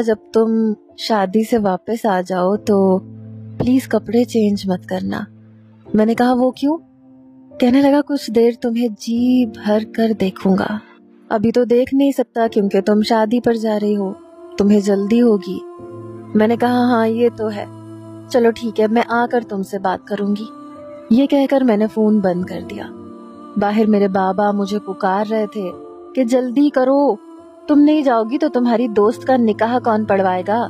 जब तुम शादी से वापस आ जाओ तो प्लीज कपड़े चेंज मत करना। मैंने कहा वो क्यों? कहने लगा कुछ देर तुम्हें जी भर कर देखूंगा। अभी तो देख नहीं सकता क्योंकि तुम शादी पर जा रही हो, तुम्हें जल्दी होगी। मैंने कहा हाँ ये तो है, चलो ठीक है, मैं आकर तुमसे बात करूंगी। ये कहकर मैंने फोन बंद कर दिया। बाहर मेरे बाबा मुझे पुकार रहे थे कि जल्दी करो, तुम नहीं जाओगी तो तुम्हारी दोस्त का निकाह कौन पढ़वाएगा?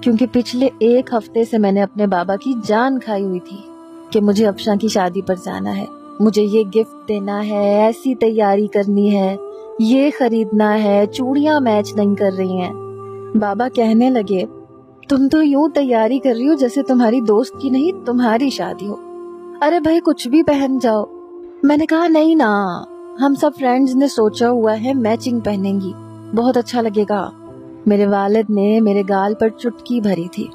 क्योंकि पिछले 1 हफ्ते से मैंने अपने बाबा की जान खाई हुई थी कि मुझे अफशा की शादी पर जाना है, मुझे ये गिफ्ट देना है, ऐसी तैयारी करनी है, ये खरीदना है, चूड़ियां मैच नहीं कर रही हैं। बाबा कहने लगे तुम तो यूं तैयारी कर रही हो जैसे तुम्हारी दोस्त की नहीं तुम्हारी शादी हो। अरे भाई कुछ भी पहन जाओ। मैंने कहा नहीं ना, हम सब फ्रेंड्स ने सोचा हुआ है मैचिंग पहनेंगी, बहुत अच्छा लगेगा। मेरे वालिद ने मेरे गाल पर चुटकी भरी थी।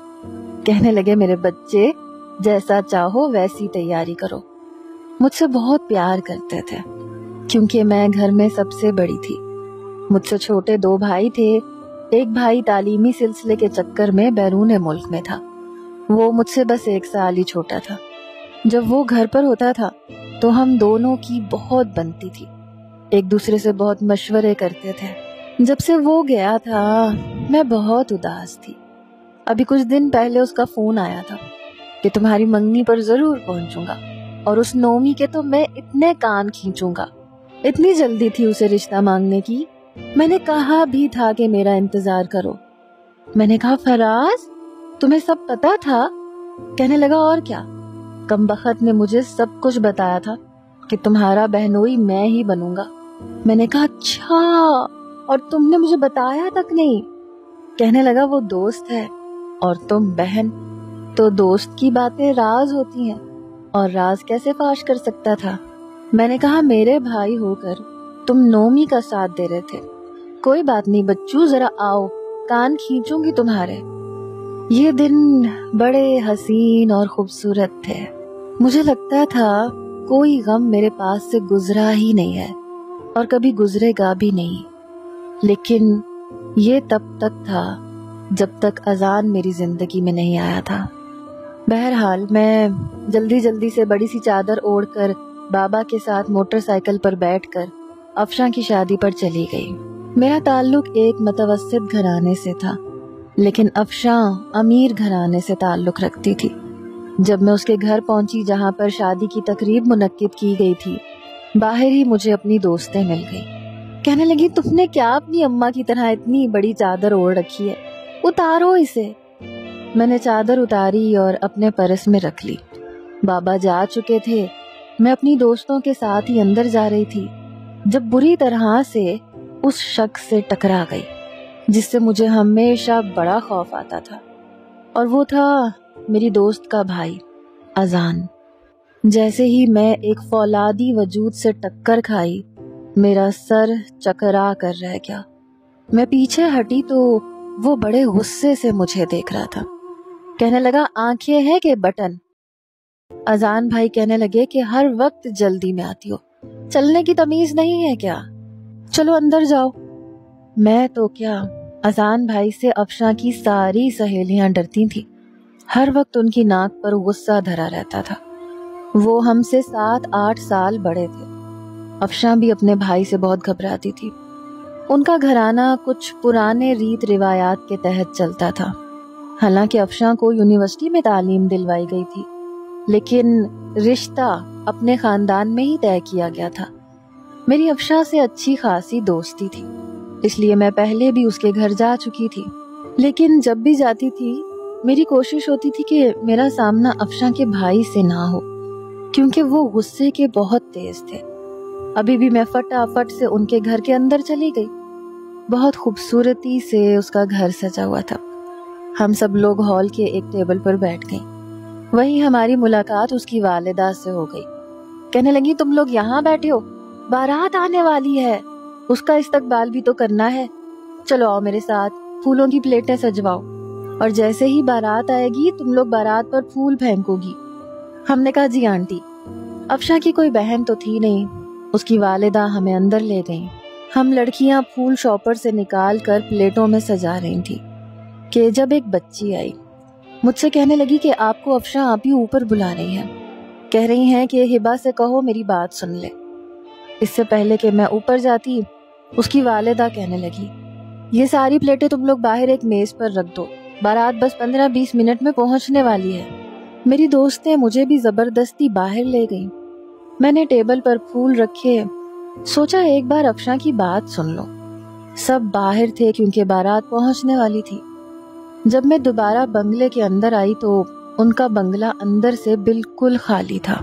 कहने लगे मेरे बच्चे जैसा चाहो वैसी तैयारी करो। मुझसे बहुत प्यार करते थे क्योंकि मैं घर में सबसे बड़ी थी। मुझसे छोटे 2 भाई थे। एक भाई तालीमी सिलसिले के चक्कर में बैरून मुल्क में था, वो मुझसे बस 1 साल ही छोटा था। जब वो घर पर होता था तो हम दोनों की बहुत बनती थी, एक दूसरे से बहुत मशवरे करते थे। जब से वो गया था मैं बहुत उदास थी। अभी कुछ दिन पहले उसका फोन आया था कि तुम्हारी मंगनी पर जरूर पहुंचूंगा और उस नोमी के तो मैं इतने कान खींचूंगा। इतनी जल्दी थी उसे रिश्ता मांगने की। मैंने कहा भी था कि मेरा इंतजार करो। मैंने कहा फराज तुम्हें सब पता था? कहने लगा और क्या, कमबख्त ने मुझे सब कुछ बताया था कि तुम्हारा बहनोई मैं ही बनूंगा। मैंने कहा अच्छा, और तुमने मुझे बताया तक नहीं? कहने लगा वो दोस्त है और तुम बहन, तो दोस्त की बातें राज होती हैं और राज कैसे फाश कर सकता था? मैंने कहा मेरे भाई होकर तुम नोमी का साथ दे रहे थे। कोई बात नहीं बच्चू, जरा आओ, कान खींचूंगी तुम्हारे। ये दिन बड़े हसीन और खूबसूरत थे। मुझे लगता था कोई गम मेरे पास से गुजरा ही नहीं है और कभी गुजरेगा भी नहीं। लेकिन ये तब तक था जब तक अजान मेरी जिंदगी में नहीं आया था। बहरहाल मैं जल्दी जल्दी से बड़ी सी चादर ओढ़कर बाबा के साथ मोटरसाइकिल पर बैठकर अफशा की शादी पर चली गई। मेरा ताल्लुक एक मतवस्सित घराने से था, लेकिन अफशा अमीर घराने से ताल्लुक रखती थी। जब मैं उसके घर पहुंची जहां पर शादी की तकरीब मुनक्किद की गई थी, बाहर ही मुझे अपनी दोस्तें मिल गई। कहने लगी तुमने क्या अपनी अम्मा की तरह इतनी बड़ी चादर ओढ़ रखी है, उतारो इसे। मैंने चादर उतारी और अपने पर्स में रख ली। बाबा जा चुके थे, मैं अपनी दोस्तों के साथ ही अंदर जा रही थी जब बुरी तरह से उस शख्स से टकरा गई जिससे मुझे हमेशा बड़ा खौफ आता था, और वो था मेरी दोस्त का भाई अजान। जैसे ही मैं एक फौलादी वजूद से टक्कर खाई, मेरा सर चकरा कर रह गया। मैं पीछे हटी तो वो बड़े गुस्से से मुझे देख रहा था। कहने लगा आंखें हैं कि बटन? अजान भाई कहने लगे कि हर वक्त जल्दी में आती हो, चलने की तमीज नहीं है क्या? चलो अंदर जाओ। मैं तो क्या, अजान भाई से अफशा की सारी सहेलियां डरती थी। हर वक्त उनकी नाक पर गुस्सा धरा रहता था। वो हमसे 7-8 साल बड़े थे। अफशा भी अपने भाई से बहुत घबराती थी। उनका घराना कुछ पुराने रीत रिवायात के तहत चलता था। हालांकि अफशा को यूनिवर्सिटी में तालीम दिलवाई गई थी, लेकिन रिश्ता अपने खानदान में ही तय किया गया था। मेरी अफशा से अच्छी खासी दोस्ती थी, इसलिए मैं पहले भी उसके घर जा चुकी थी। लेकिन जब भी जाती थी मेरी कोशिश होती थी कि मेरा सामना अफशा के भाई से ना हो, क्योंकि वो गुस्से के बहुत तेज थे। अभी भी मैं फटाफट से उनके घर के अंदर चली गई। बहुत खूबसूरती से उसका घर सजा हुआ था। हम सब लोग हॉल के एक टेबल पर बैठ गए। वहीं हमारी मुलाकात उसकी वालिदा से हो गई। कहने लगी तुम लोग यहाँ बैठे हो, बारात आने वाली है, उसका इस्तकबाल भी तो करना है। चलो आओ मेरे साथ, फूलों की प्लेटें सजवाओ, और जैसे ही बारात आएगी तुम लोग बारात पर फूल फेंकोगी। हमने कहा जी आंटी। अफशा की कोई बहन तो थी नहीं, उसकी वालिदा हमें अंदर ले गई। हम लड़कियां फूल शॉपर से निकाल कर प्लेटों में सजा रही थी। کہ جب ایک بچی آئی مجھ سے کہنے لگی کہ آپ کو افشاں آپ ہی اوپر بلا رہی ہیں، کہہ رہی ہیں کہ ہبا سے کہو میری بات سن لے۔ اس سے پہلے کہ میں اوپر جاتی اس کی والدہ کہنے لگی یہ ساری پلیٹیں تم لوگ باہر ایک میز پر رکھ دو، بارات بس 15-20 منٹ میں پہنچنے والی ہے۔ میری دوست نے مجھے بھی زبردستی باہر لے گئی۔ میں نے ٹیبل پر پھول رکھے، سوچا ایک بار افشاں کی بات سن لو۔ سب باہر تھے کیونکہ بارات پہنچنے والی تھی۔ جب میں دوبارہ بنگلے کے اندر آئی تو ان کا بنگلہ اندر سے بالکل خالی تھا،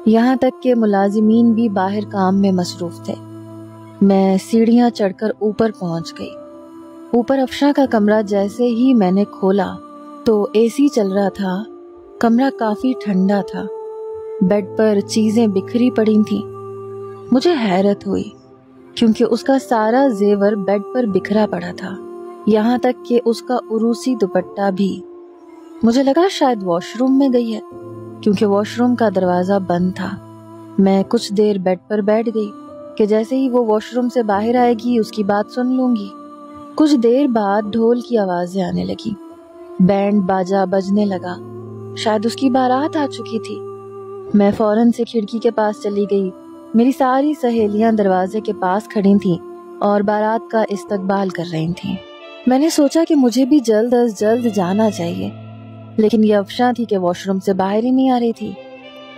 یہاں تک کہ ملازمین بھی باہر کام میں مصروف تھے۔ میں سیڑھیاں چڑھ کر اوپر پہنچ گئی۔ اوپر افشاں کا کمرہ جیسے ہی میں نے کھولا تو اے سی چل رہا تھا، کمرہ کافی ٹھنڈا تھا، بیڈ پر چیزیں بکھری پڑی تھیں۔ مجھے حیرت ہوئی کیونکہ اس کا سارا زیور بیڈ پر بکھرا پڑا تھا، یہاں تک کہ اس کا عروسی دوپٹہ بھی۔ مجھے لگا شاید واش روم میں گئی ہے کیونکہ واش روم کا دروازہ بند تھا۔ میں کچھ دیر بیڈ پر بیٹھ گئی کہ جیسے ہی وہ واش روم سے باہر آئے گی اس کی بات سن لوں گی۔ کچھ دیر بعد ڈھول کی آوازیں آنے لگی، بینڈ باجا بجنے لگا، شاید اس کی بارات آ چکی تھی۔ میں فوراً سے کھڑکی کے پاس چلی گئی۔ میری ساری سہیلیاں دروازے کے پاس کھڑی تھیں اور بارات کا استقبال کر رہی تھیں۔ میں نے سوچا کہ مجھے بھی جلد از جلد جانا چاہیے، لیکن یہ افشاں تھی کہ واش روم سے باہر ہی نہیں آ رہی تھی۔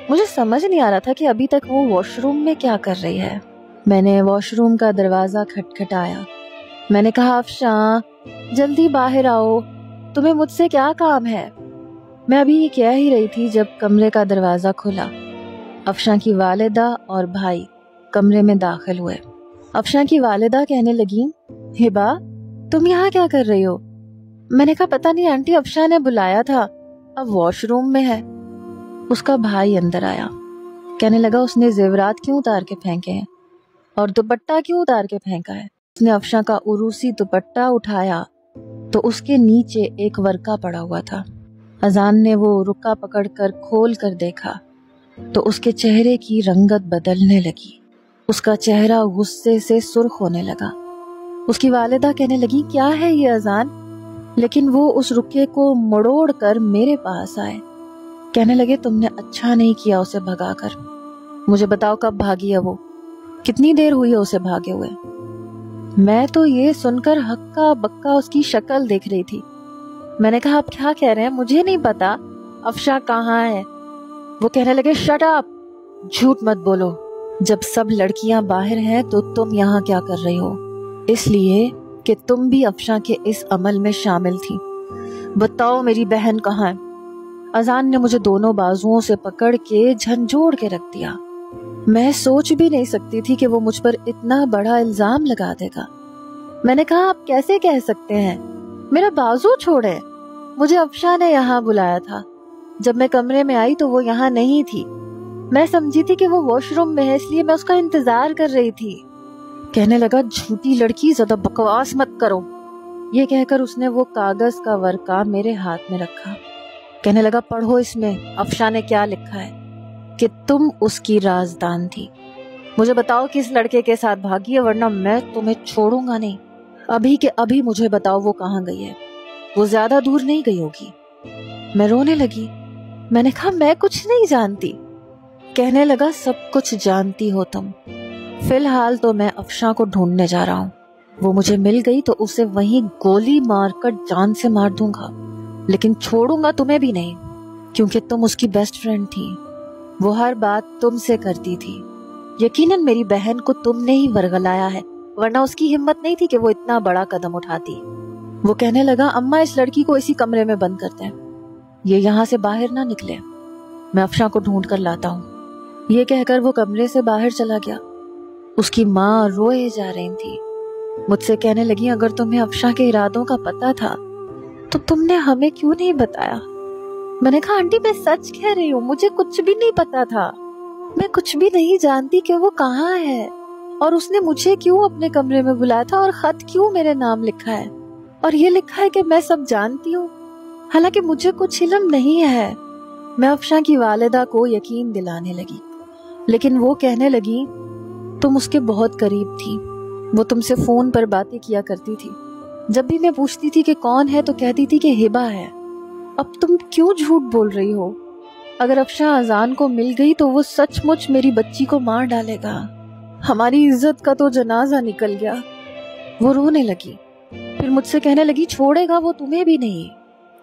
مجھے سمجھ نہیں آ رہا تھا کہ ابھی تک وہ واش روم میں کیا کر رہی ہے۔ میں نے واش روم کا دروازہ کھٹکھٹایا۔ میں نے کہا افشاں جلدی باہر آؤ، تمہیں مجھ سے کیا کام ہے؟ میں ابھی یہ کہہ ہی رہی تھی جب کمرے کا دروازہ کھلا۔ افشاں کی والدہ اور بھائی کمرے میں داخل ہوئے۔ افشاں کی والدہ کہنے لگی ہبا تم یہاں کیا کر رہی ہو؟ میں نے کہا پتہ نہیں آنٹی، افشاں نے بلایا تھا، اب واش روم میں ہے۔ اس کا بھائی اندر آیا، کہنے لگا اس نے زیورات کیوں اتار کے پھینکے ہیں اور دوپٹہ کیوں اتار کے پھینکا ہے؟ اس نے افشاں کا عروسی دوپٹہ اٹھایا تو اس کے نیچے ایک ورقہ پڑا ہوا تھا۔ اذان نے وہ رکا پکڑ کر کھول کر دیکھا تو اس کے چہرے کی رنگت بدلنے لگی، اس کا چہرہ غصے سے سرخ ہونے لگا۔ اس کی والدہ کہنے لگی کیا ہے یہ اذان؟ لیکن وہ اس رکے کو مڑوڑ کر میرے پاس آئے، کہنے لگے تم نے اچھا نہیں کیا اسے بھگا کر۔ مجھے بتاؤ کب بھاگی ہے وہ؟ کتنی دیر ہوئی ہے اسے بھاگے ہوئے؟ میں تو یہ سن کر ہکا بکا اس کی شکل دیکھ رہی تھی۔ میں نے کہا آپ کیا کہہ رہے ہیں؟ مجھے نہیں پتا افشاں کہاں ہے۔ وہ کہنے لگے شٹ اپ، جھوٹ مت بولو، جب سب لڑکیاں باہر ہیں تو تم یہاں کیا کر رہی ہو؟ اس لیے کہ تم بھی افشاں کے اس عمل میں شامل تھی۔ بتاؤ میری بہن کہاں ہے؟ اذان نے مجھے دونوں بازوؤں سے پکڑ کے جھنجھوڑ کے رکھ دیا۔ میں سوچ بھی نہیں سکتی تھی کہ وہ مجھ پر اتنا بڑا الزام لگا دے گا۔ میں نے کہا آپ کیسے کہہ سکتے ہیں؟ میرا بازو چھوڑے، مجھے افشاں نے یہاں بلایا تھا۔ جب میں کمرے میں آئی تو وہ یہاں نہیں تھی، میں سمجھی تھی کہ وہ واش روم میں ہے، اس لیے میں اس کا انتظار کر رہی تھی۔ کہنے لگا جھوٹی لڑکی، زیادہ بکواس مت کرو۔ یہ کہہ کر اس نے وہ کاغذ کا ورقہ میرے ہاتھ میں رکھا، کہنے لگا پڑھو اس میں افشاں نے کیا لکھا ہے کہ تم اس کی رازدان تھی۔ مجھے بتاؤ کس لڑکے کے ساتھ بھاگی ہے، ورنہ میں تمہیں چھوڑوں گا نہیں۔ ابھی کے ابھی مجھے بتاؤ وہ کہاں گئی ہے، وہ زیادہ دور نہیں گئی ہوگی۔ میں رونے لگی۔ میں نے کہا میں کچھ نہیں جانتی۔ کہنے لگا سب کچھ جانتی ہو تم۔ فی الحال تو میں افشاں کو ڈھونڈنے جا رہا ہوں، وہ مجھے مل گئی تو اسے وہیں گولی مار کر جان سے مار دوں گا، لیکن چھوڑوں گا تمہیں بھی نہیں، کیونکہ تم اس کی بیسٹ فرینڈ تھی، وہ ہر بات تم سے کرتی تھی۔ یقیناً میری بہن کو تم نے ہی ورغلایا ہے، ورنہ اس کی ہمت نہیں تھی کہ وہ اتنا بڑا قدم اٹھاتی۔ وہ کہنے لگا اماں اس لڑکی کو اسی کمرے میں بند کرتے ہیں، یہ یہاں سے باہر نہ نکلے، میں افشاں کو ڈھونڈ کر لاتا ہوں۔ یہ کہہ کر وہ کمرے سے باہر چلا گیا۔ اس کی ماں روئے جا رہی تھی، مجھ سے کہنے لگی اگر تمہیں افشاں کے ارادوں کا پتا تھا تو تم نے ہمیں کیوں نہیں بتایا؟ میں نے کہا آنٹی میں سچ کہہ رہی ہوں، مجھے کچھ بھی نہیں پتا تھا، میں کچھ بھی نہیں جانتی کہ وہ کہاں ہے، اور اس نے مجھے کیوں اپنے کمرے میں بلایا تھا اور خط کیوں میرے نام لکھا ہے، اور یہ لکھا ہے کہ میں سب جانتی ہوں، حالانکہ مجھے کچھ علم نہیں ہے۔ میں افشاں کی والدہ کو یقین دلانے لگی، لیکن وہ کہنے لگی تم اس کے بہت قریب تھی، وہ تم سے فون پر باتیں کیا کرتی تھی، जब भी मैं पूछती थी कि कौन है तो कहती थी कि हिबा है। अब तुम क्यों झूठ बोल रही हो? अगर अफशा अजान को मिल गई तो वो सचमुच मेरी बच्ची को मार डालेगा। हमारी इज्जत का तो जनाजा निकल गया। वो रोने लगी, फिर मुझसे कहने लगी छोड़ेगा वो तुम्हें भी नहीं,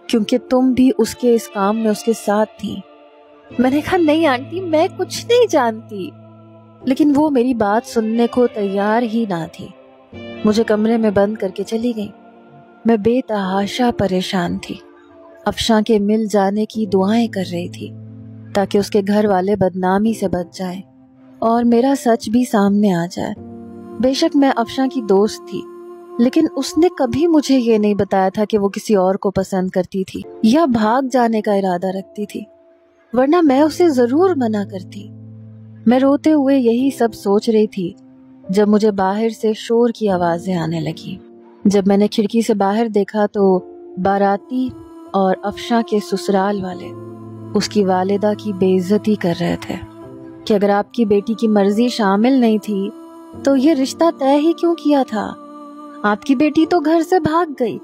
क्योंकि तुम भी उसके इस काम में उसके साथ थी। मैंने कहा नहीं आंटी, मैं कुछ नहीं जानती। लेकिन वो मेरी बात सुनने को तैयार ही ना थी। मुझे कमरे में बंद करके चली गई। मैं बेतहाशा परेशान थी। अफशा के मिल जाने की दुआएं कर रही थी ताकि उसके घर वाले बदनामी से बच जाएं और मेरा सच भी सामने आ जाए। बेशक मैं अफशा की दोस्त थी, लेकिन उसने कभी मुझे ये नहीं बताया था कि वो किसी और को पसंद करती थी या भाग जाने का इरादा रखती थी, वरना मैं उसे जरूर मना करती। मैं रोते हुए यही सब सोच रही थी जब मुझे बाहर से शोर की आवाजें आने लगी। जब मैंने खिड़की से बाहर देखा तो बाराती और अफशा के ससुराल वाले उसकी वालिदा की बेइज्जती कर रहे थे कि अगर आपकी बेटी की मर्जी शामिल नहीं थी तो ये रिश्ता तय ही क्यों किया था? आपकी बेटी तो घर से भाग गई,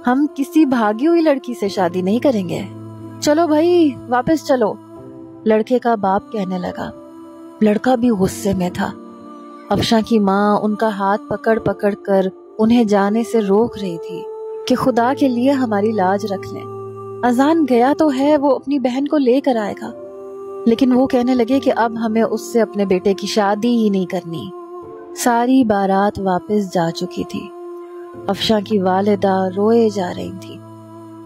हम किसी भागी हुई लड़की से शादी नहीं करेंगे। चलो भाई वापस चलो, लड़के का बाप कहने लगा। लड़का भी गुस्से में था। अफशा की माँ उनका हाथ पकड़ पकड़ कर उन्हें जाने से रोक रही थी कि खुदा के लिए हमारी लाज रख लें। अजान गया तो है, वो अपनी बहन को लेकर आएगा। लेकिन वो कहने लगे कि अब हमें उससे अपने बेटे की शादी ही नहीं करनी। सारी बारात वापस जा चुकी थी। अफशा की वालिदा रोए जा रही थी।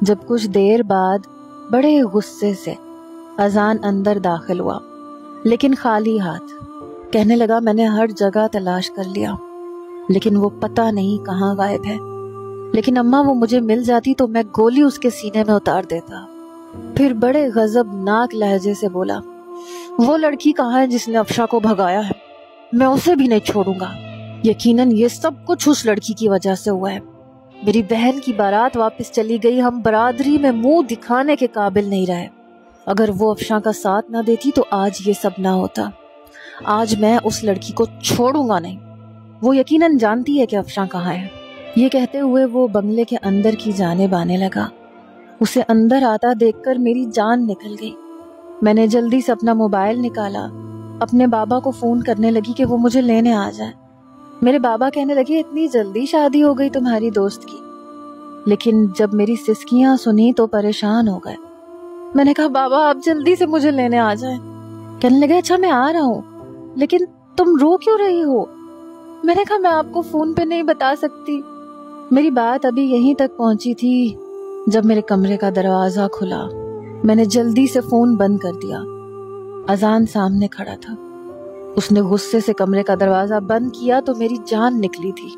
जब कुछ देर बाद बड़े गुस्से से अजान अंदर दाखिल हुआ, लेकिन खाली हाथ। कहने लगा मैंने हर जगह तलाश कर लिया, लेकिन वो पता नहीं कहाँ गायब है। लेकिन अम्मा वो मुझे मिल जाती तो मैं गोली उसके सीने में उतार देता। फिर बड़े गजबनाक लहजे से बोला, वो लड़की कहाँ है जिसने अफशा को भगाया है? मैं उसे भी नहीं छोड़ूंगा। यकीनन ये सब कुछ उस लड़की की वजह से हुआ है। मेरी बहन की बारात वापस चली गई, हम बरादरी में मुंह दिखाने के काबिल नहीं रहे। अगर वो अफशा का साथ ना देती तो आज ये सब ना होता। आज मैं उस लड़की को छोड़ूंगा नहीं। वो यकीनन जानती है कि अफशा कहाँ है। ये कहते हुए वो बंगले के अंदर की जानिब आने लगा। उसे अंदर आता देखकर मेरी जान निकल गई। मैंने जल्दी से अपना मोबाइल निकाला, अपने बाबा को फोन करने लगी कि वो मुझे लेने आ जाए। मेरे बाबा कहने लगे इतनी जल्दी शादी हो गई तुम्हारी दोस्त की। लेकिन जब मेरी सिसकियां सुनी तो परेशान हो गए। मैंने कहा बाबा आप जल्दी से मुझे लेने आ जाएं। कहने लगे अच्छा मैं आ रहा हूँ, लेकिन तुम रो क्यों रही हो? मैंने कहा मैं आपको फोन पे नहीं बता सकती। मेरी बात अभी यहीं तक पहुंची थी जब मेरे कमरे का दरवाजा खुला। मैंने जल्दी से फोन बंद कर दिया। अजान सामने खड़ा था। उसने गुस्से से कमरे का दरवाजा बंद किया तो मेरी जान निकली थी।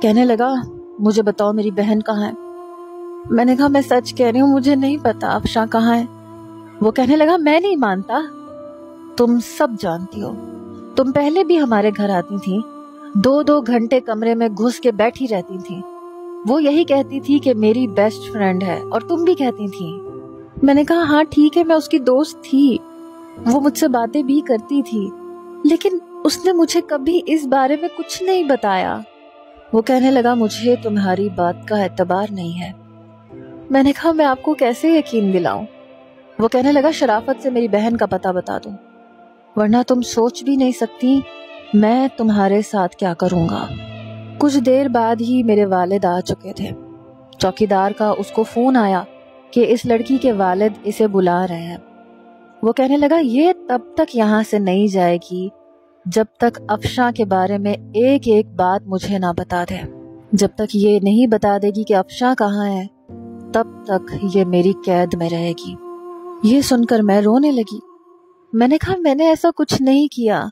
कहने लगा मुझे बताओ मेरी बहन कहाँ है? मैंने कहा मैं सच कह रही हूँ, मुझे नहीं पता अफशा कहाँ है। वो कहने लगा मैं नहीं मानता, तुम सब जानती हो। तुम पहले भी हमारे घर आती थी, 2-2 घंटे कमरे में घुस के बैठी रहती थी। वो यही कहती थी कि मेरी बेस्ट फ्रेंड है और तुम भी कहती थी। मैंने कहा हाँ ठीक है, मैं उसकी दोस्त थी, वो मुझसे बातें भी करती थी, लेकिन उसने मुझे कभी इस बारे में कुछ नहीं बताया। वो कहने लगा मुझे तुम्हारी बात का एतबार नहीं है। मैंने कहा मैं आपको कैसे यकीन दिलाऊं? वो कहने लगा शराफत से मेरी बहन का पता बता दूं, वरना तुम सोच भी नहीं सकती मैं तुम्हारे साथ क्या करूंगा। कुछ देर बाद ही मेरे वालिद आ चुके थे। चौकीदार का उसको फोन आया कि इस लड़की के वालिद इसे बुला रहे हैं। वो कहने लगा ये तब तक यहाँ से नहीं जाएगी जब तक अफशा के बारे में एक एक बात मुझे ना बता दे। जब तक ये नहीं बता देगी कि अफशा कहाँ है, तब तक ये मेरी कैद में रहेगी। ये सुनकर मैं रोने लगी। मैंने कहा मैंने ऐसा कुछ नहीं किया।